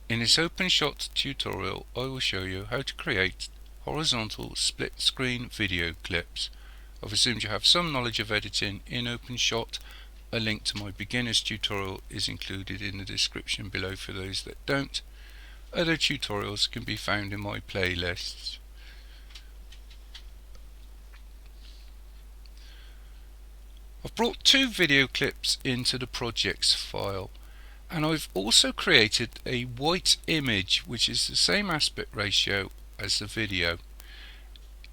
In this OpenShot tutorial, I will show you how to create horizontal split screen video clips. I've assumed you have some knowledge of editing in OpenShot. A link to my beginner's tutorial is included in the description below for those that don't. Other tutorials can be found in my playlists. I've brought two video clips into the projects file, and I've also created a white image which is the same aspect ratio as the video.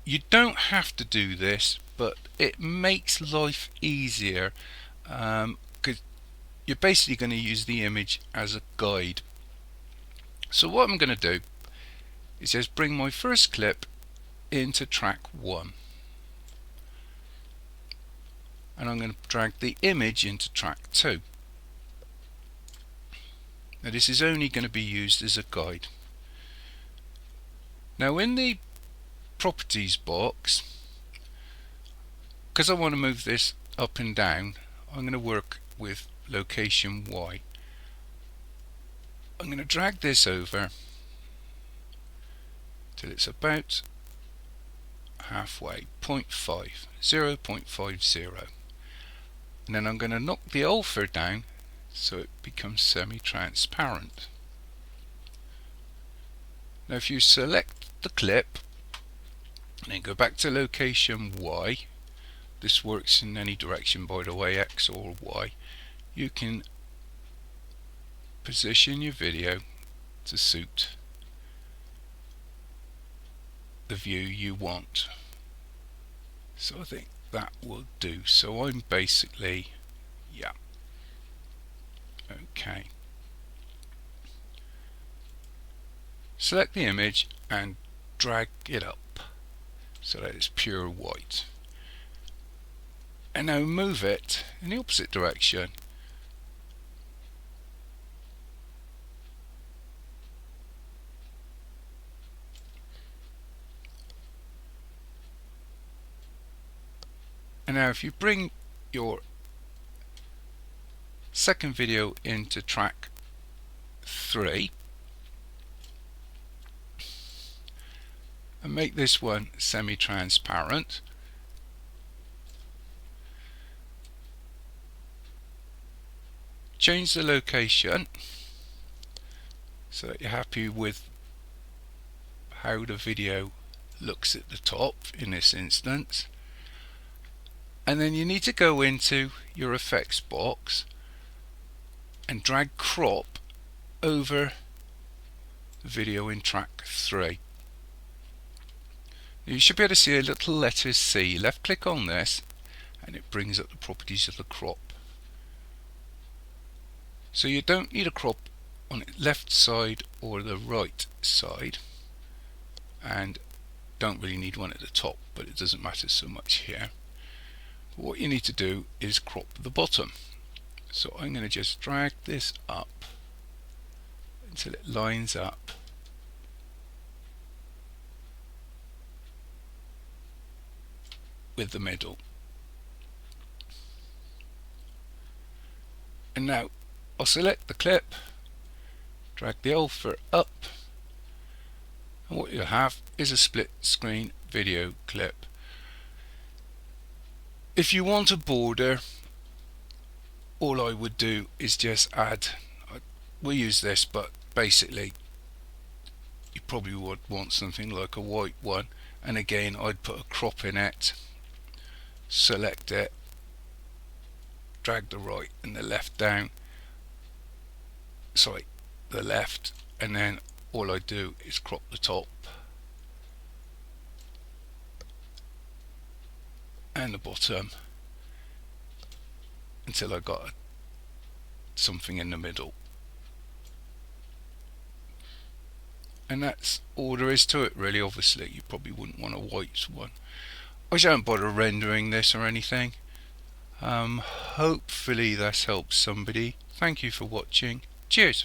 You don't have to do this, but it makes life easier because you're basically going to use the image as a guide. So what I'm going to do is just bring my first clip into track 1, and I'm going to drag the image into track 2. Now this is only going to be used as a guide. Now in the properties box, because I want to move this up and down, I'm going to work with location Y. I'm going to drag this over till it's about halfway, 0.50, and then I'm going to knock the alpha down so it becomes semi-transparent. Now if you select the clip and then go back to location Y, this works in any direction by the way, X or Y, you can position your video to suit the view you want. So I think that will do. So I'm basically, yeah. Okay. Select the image and drag it up so that it's pure white. And now move it in the opposite direction. And now if you bring your second video into track 3 and make this one semi-transparent, change the location so that you're happy with how the video looks at the top in this instance, and then you need to go into your effects box and drag crop over the video in track 3. You should be able to see a little letter C. Left click on this and it brings up the properties of the crop. So you don't need a crop on the left side or the right side, and don't really need one at the top, but it doesn't matter so much here. What you need to do is crop the bottom. So I'm going to just drag this up until it lines up with the middle. And now I'll select the clip, drag the alpha up, and what you'll have is a split screen video clip. If you want a border, all I would do is just add, we'll use this, but basically you probably would want something like a white one, and again I'd put a crop in it, select it, drag the right and the left down, sorry, the left, and then all I do is crop the top and the bottom until I got something in the middle. And that's all there is to it really. Obviously you probably wouldn't want a white one. I don't bother rendering this or anything. Hopefully this helps somebody. Thank you for watching. Cheers.